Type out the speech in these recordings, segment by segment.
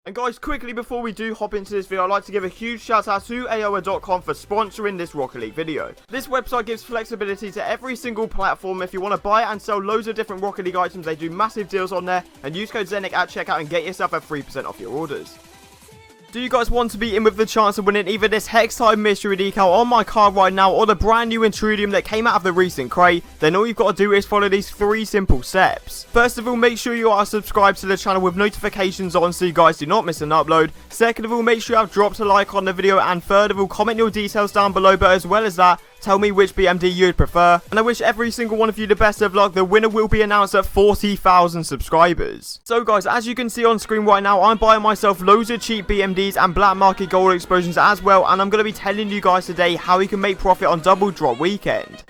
And guys, quickly before we do hop into this video, I'd like to give a huge shout out to AOA.com for sponsoring this Rocket League video. This website gives flexibility to every single platform. If you want to buy and sell loads of different Rocket League items, they do massive deals on there. And use code ZENIC at checkout and get yourself a 3% off your orders. Do you guys want to be in with the chance of winning either this Hex Time mystery decal on my car right now or the brand new Intrudium that came out of the recent crate? Then all you've got to do is follow these 3 simple steps. First of all, make sure you are subscribed to the channel with notifications on so you guys do not miss an upload. Second of all, make sure you have dropped a like on the video, and third of all, comment your details down below, but as well as that, tell me which BMD you'd prefer. And I wish every single one of you the best of luck. The winner will be announced at 40,000 subscribers. So guys, as you can see on screen right now, I'm buying myself loads of cheap BMDs and black market gold explosions as well, and I'm going to be telling you guys today how you can make profit on double drop weekend.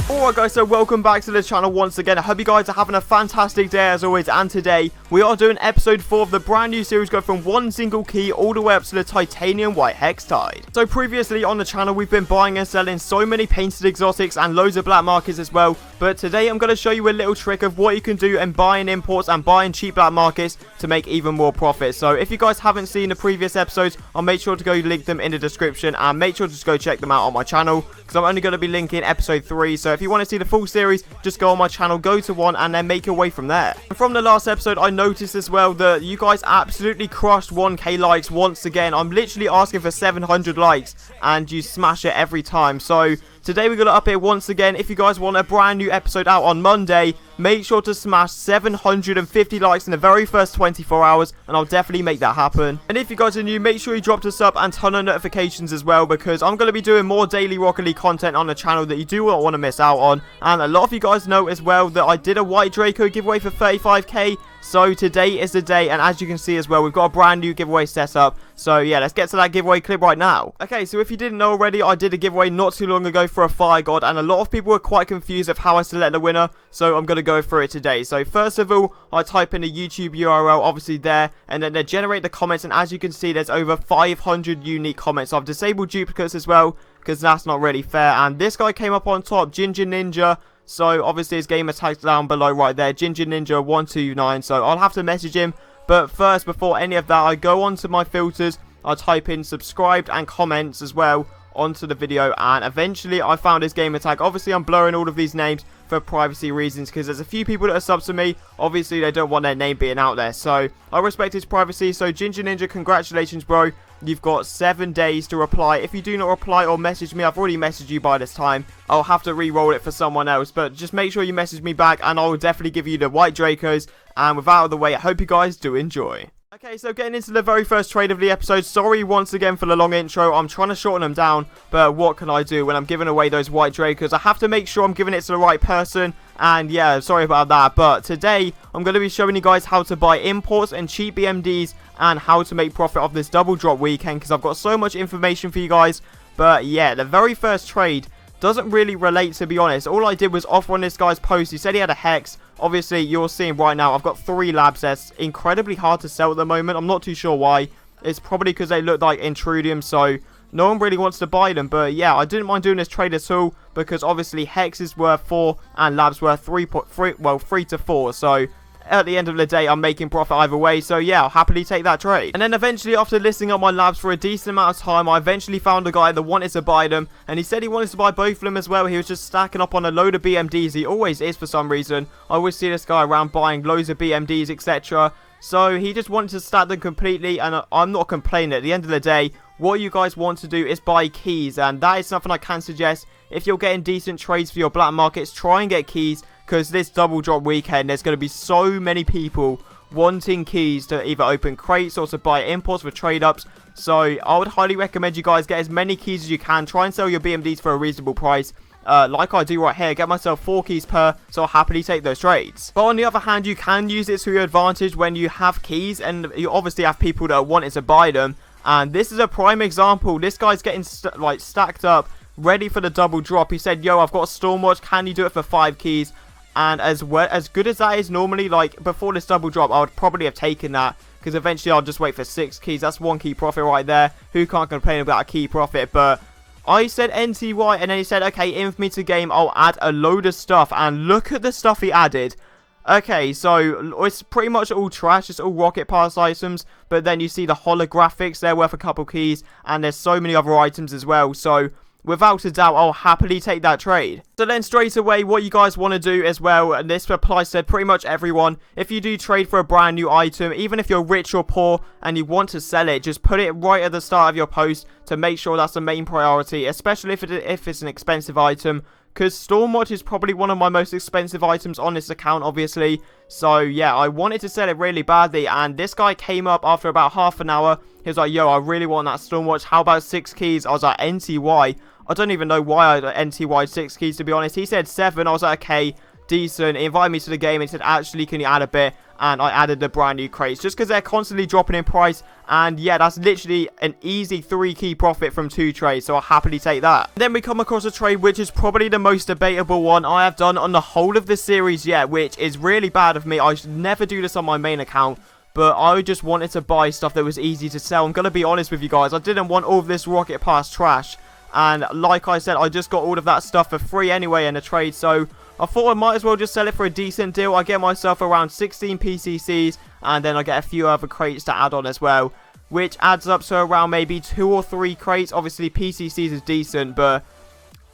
Alright guys, so welcome back to the channel once again. I hope you guys are having a fantastic day as always, and today we are doing episode 4 of the brand new series, go from one single key all the way up to the titanium white hex tide. So previously on the channel we've been buying and selling so many painted exotics and loads of black markets as well, but today I'm going to show you a little trick of what you can do in buying imports and buying cheap black markets to make even more profit. So if you guys haven't seen the previous episodes, I'll make sure to go link them in the description, and make sure to just go check them out on my channel, because I'm only going to be linking episode 3. So if you want to see the full series, just go on my channel, go to 1, and then make your way from there. And from the last episode, I noticed as well that you guys absolutely crushed 1k likes once again. I'm literally asking for 700 likes, and you smash it every time. So today we're going to up it once again. If you guys want a brand new episode out on Monday, make sure to smash 750 likes in the very first 24 hours, and I'll definitely make that happen. And if you guys are new, make sure you drop a sub and turn on notifications as well, because I'm going to be doing more daily Rocket League content on the channel that you do not want to miss out on. And a lot of you guys know as well that I did a white Draco giveaway for 35k. So today is the day, and as you can see as well, we've got a brand new giveaway set up. So yeah, let's get to that giveaway clip right now. Okay, so if you didn't know already, I did a giveaway not too long ago for a fire god, and a lot of people were quite confused of how I select the winner, so I'm going to go through it today. So first of all, I type in the YouTube URL, obviously there, and then they generate the comments, and as you can see, there's over 500 unique comments. So I've disabled duplicates as well, because that's not really fair. And this guy came up on top, Ginger Ninja. So obviously his gamer tag's down below right there, Ginger Ninja 129. So I'll have to message him. But first, before any of that, I go onto my filters, I type in subscribed and comments as well onto the video, and eventually I found his gamer tag. Obviously I'm blurring all of these names for privacy reasons, because there's a few people that are subs to me. Obviously they don't want their name being out there, so I respect his privacy. So Ginger Ninja, congratulations bro, you've got 7 days to reply. If you do not reply or message me, I've already messaged you by this time, I'll have to re-roll it for someone else. But just make sure you message me back, and I will definitely give you the white Dracos. And with that out of the way, I hope you guys do enjoy. Okay, so getting into the very first trade of the episode. Sorry once again for the long intro. I'm trying to shorten them down, but what can I do when I'm giving away those white Dracos? I have to make sure I'm giving it to the right person, and yeah, sorry about that. But today, I'm going to be showing you guys how to buy imports and cheap BMDs, and how to make profit off this double drop weekend, because I've got so much information for you guys. But yeah, the very first trade doesn't really relate, to be honest. All I did was offer on this guy's post. He said he had a hex. Obviously, you're seeing right now, I've got 3 labs that's incredibly hard to sell at the moment. I'm not too sure why. It's probably because they look like Intrudium, so no one really wants to buy them. But yeah, I didn't mind doing this trade at all, because obviously hex is worth 4 and labs worth 3 to 4. So at the end of the day, I'm making profit either way. So yeah, I'll happily take that trade. And then eventually, after listing up my labs for a decent amount of time, I eventually found a guy that wanted to buy them, and he said he wanted to buy both of them as well. He was just stacking up on a load of BMDs. He always is for some reason. I always see this guy around buying loads of BMDs, etc. So he just wanted to stack them completely, and I'm not complaining. At the end of the day, what you guys want to do is buy keys, and that is something I can suggest. If you're getting decent trades for your black markets, try and get keys, because this double drop weekend, there's going to be so many people wanting keys to either open crates or to buy imports for trade ups. So I would highly recommend you guys get as many keys as you can. Try and sell your BMDs for a reasonable price, like I do right here. Get myself 4 keys per, so I'll happily take those trades. But on the other hand, you can use it to your advantage when you have keys, and you obviously have people that are wanting to buy them. And this is a prime example. This guy's getting stacked up, ready for the double drop. He said, yo, I've got a Stormwatch, can you do it for 5 keys? And as good as that is normally, like before this double drop, I would probably have taken that, because eventually I'll just wait for 6 keys. That's 1 key profit right there. Who can't complain about a key profit? But I said NTY, and then he said, okay, infamy to game, I'll add a load of stuff. And look at the stuff he added. Okay, so it's pretty much all trash. It's all Rocket Pass items. But then you see the holographics. They're worth a couple keys. And there's so many other items as well. So without a doubt, I'll happily take that trade. So then straight away, what you guys want to do as well, and this applies to pretty much everyone, if you do trade for a brand new item, even if you're rich or poor and you want to sell it, just put it right at the start of your post to make sure that's the main priority, especially if it's an expensive item. Because Stormwatch is probably one of my most expensive items on this account, obviously. So, yeah, I wanted to sell it really badly. And this guy came up after about half an hour. He was like, yo, I really want that Stormwatch. How about 6 keys? I was like, NTY. I don't even know why I NTY'd 6 keys, to be honest. He said 7. I was like, okay, decent. He invited me to the game and said, actually, can you add a bit? And I added the brand new crates just because they're constantly dropping in price. And yeah, that's literally an easy 3 key profit from 2 trades, so I'll happily take that. Then we come across a trade which is probably the most debatable one I have done on the whole of the series yet, which is really bad of me. I should never do this on my main account, but I just wanted to buy stuff that was easy to sell. I'm going to be honest with you guys, I didn't want all of this Rocket Pass trash. And like I said, I just got all of that stuff for free anyway in a trade, so I thought I might as well just sell it for a decent deal. I get myself around 16 PCCs, and then I get a few other crates to add on as well, which adds up to around maybe 2 or 3 crates. Obviously, PCCs is decent, but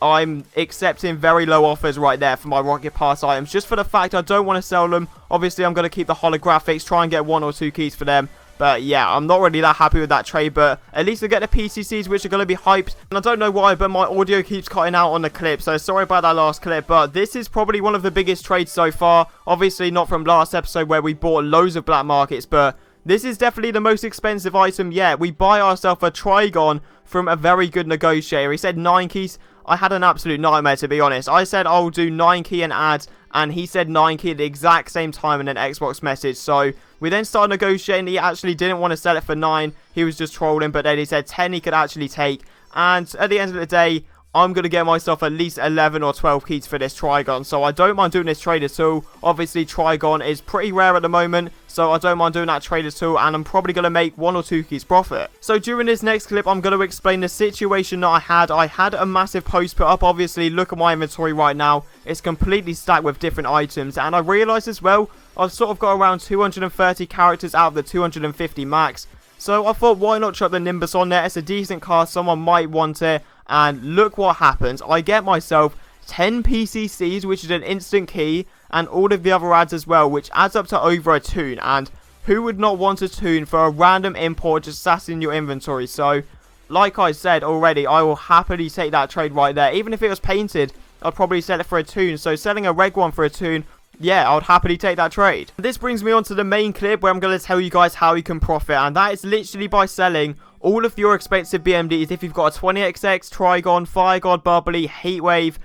I'm accepting very low offers right there for my Rocket Pass items, just for the fact I don't want to sell them. Obviously, I'm going to keep the holographics, try and get 1 or 2 keys for them. But yeah, I'm not really that happy with that trade, but at least I get the PCCs, which are going to be hyped. And I don't know why, but my audio keeps cutting out on the clip, so sorry about that last clip. But this is probably one of the biggest trades so far. Obviously not from last episode where we bought loads of black markets, but this is definitely the most expensive item yet. We buy ourselves a Trigon from a very good negotiator. He said 9 keys. I had an absolute nightmare, to be honest. I said I'll do 9 key and add, and he said 9 key at the exact same time in an Xbox message. So we then started negotiating. He actually didn't want to sell it for 9. He was just trolling, but then he said 10 he could actually take. And at the end of the day, I'm going to get myself at least 11 or 12 keys for this Trigon. So I don't mind doing this trade at all. Obviously, Trigon is pretty rare at the moment, so I don't mind doing that trade at all. And I'm probably going to make 1 or 2 keys profit. So during this next clip, I'm going to explain the situation that I had. I had a massive post put up. Obviously, look at my inventory right now. It's completely stacked with different items. And I realized as well, I've sort of got around 230 characters out of the 250 max. So I thought, why not chuck the Nimbus on there? It's a decent car. Someone might want it. And look what happens. I get myself 10 PCCs, which is an instant key, and all of the other ads as well, which adds up to over a toon. And who would not want a toon for a random import just sat in your inventory? So, like I said already, I will happily take that trade right there. Even if it was painted, I'd probably sell it for a toon. So selling a reg one for a toon, yeah, I would happily take that trade. This brings me on to the main clip where I'm going to tell you guys how you can profit. And that is literally by selling all of your expensive BMDs. If you've got a 20XX, Trigon, Fire God, Bubbly, Heatwave,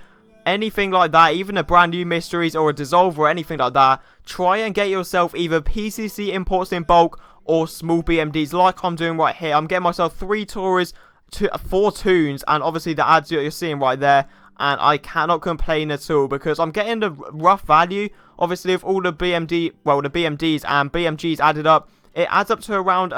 anything like that, even a brand new Mysteries or a Dissolve or anything like that, try and get yourself either PCC imports in bulk or small BMDs like I'm doing right here. I'm getting myself 3 Taurus, 4 Toons, and obviously the ads that you're seeing right there. And I cannot complain at all because I'm getting the rough value. Obviously, if all the BMDs and BMGs added up, it adds up to around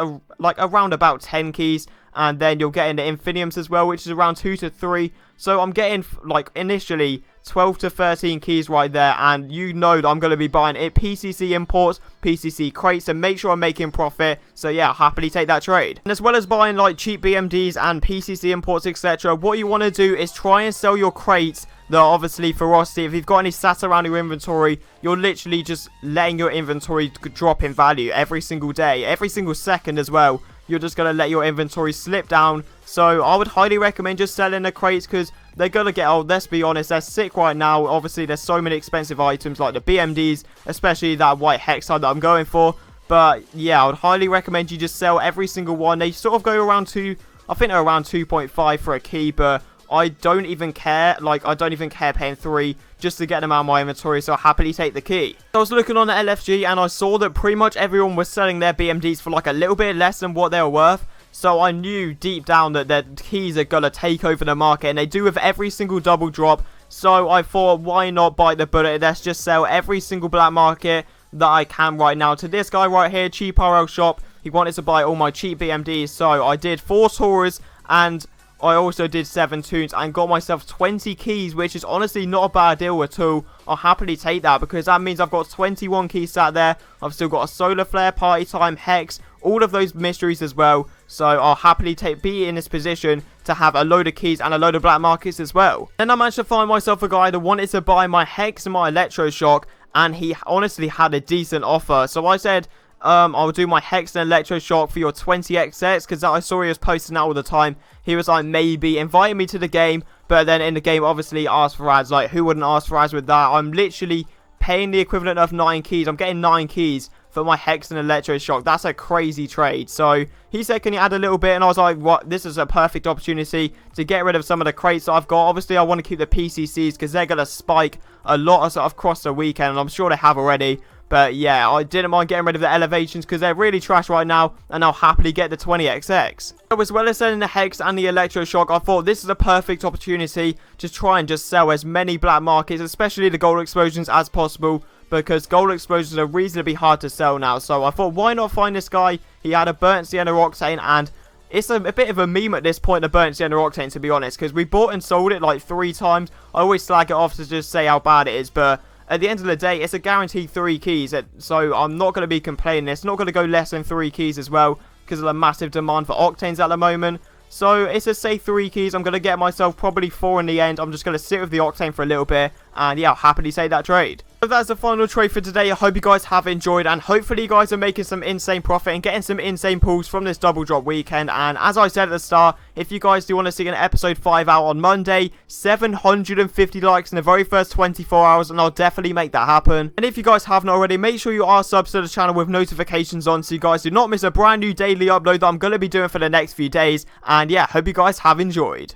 about 10 keys. And then you're getting the Infiniums as well, which is around 2 to 3. So I'm getting, like, initially 12 to 13 keys right there. And you know that I'm going to be buying it PCC imports, PCC crates, and make sure I'm making profit. So yeah, I'll happily take that trade. And as well as buying, like, cheap BMDs and PCC imports, etc., what you want to do is try and sell your crates that are obviously ferocity. If you've got any sat around your inventory, you're literally just letting your inventory drop in value every single day, every single second as well. You're just going to let your inventory slip down. So I would highly recommend just selling the crates because they're going to get old. Let's be honest, they're sick right now. Obviously, there's so many expensive items like the BMDs, especially that white Hexide that I'm going for. But yeah, I would highly recommend you just sell every single one. They sort of go around I think they're around 2.5 for a key, but I don't even care. Like, I don't even care paying 3 just to get them out of my inventory, so I'll happily take the key. I was looking on the LFG and I saw that pretty much everyone was selling their BMDs for like a little bit less than what they were worth. So I knew deep down that their keys are going to take over the market, and they do with every single double drop. So I thought, why not bite the bullet? Let's just sell every single black market that I can right now to this guy right here, Cheap RL Shop. He wanted to buy all my cheap BMDs, so I did 4 Taurus, and I also did 7 tunes and got myself 20 keys, which is honestly not a bad deal at all. I'll happily take that because that means I've got 21 keys sat there. I've still got a solar flare, party time, hex, all of those mysteries as well. So I'll happily be in this position to have a load of keys and a load of black markets as well. Then I managed to find myself a guy that wanted to buy my hex and my electroshock, and he honestly had a decent offer. So I said, I'll do my hex and electroshock for your 20xx, because I saw he was posting that all the time. He was like, maybe inviting me to the game, but then in the game obviously asked for ads. Like, who wouldn't ask for ads with that? I'm literally paying the equivalent of 9 keys. I'm getting 9 keys for my hex and electroshock. That's a crazy trade. So he said, can you add a little bit? And I was like, what? This is a perfect opportunity to get rid of some of the crates that I've got. Obviously I want to keep the PCCs because they're going to spike a lot as I've crossed the weekend, and I'm sure they have already. But yeah, I didn't mind getting rid of the elevations because they're really trash right now, and I'll happily get the 20xx. So as well as selling the hex and the electroshock, I thought this is a perfect opportunity to try and just sell as many black markets, especially the gold explosions, as possible, because gold explosions are reasonably hard to sell now. So I thought, why not find this guy? He had a burnt sienna octane, and it's a bit of a meme at this point, the burnt sienna octane, to be honest, because we bought and sold it like 3 times. I always slag it off to just say how bad it is, but at the end of the day, it's a guaranteed 3 keys, so I'm not going to be complaining. It's not going to go less than 3 keys as well, because of the massive demand for octanes at the moment. So it's a safe 3 keys. I'm going to get myself probably 4 in the end. I'm just going to sit with the octane for a little bit, and yeah, I'll happily say that trade. So that's the final trade for today. I hope you guys have enjoyed, and hopefully you guys are making some insane profit and getting some insane pulls from this double drop weekend. And as I said at the start, if you guys do want to see an episode 5 out on Monday, 750 likes in the very first 24 hours, and I'll definitely make that happen. And if you guys haven't already, make sure you are subs to the channel with notifications on, so you guys do not miss a brand new daily upload that I'm going to be doing for the next few days. And yeah, hope you guys have enjoyed.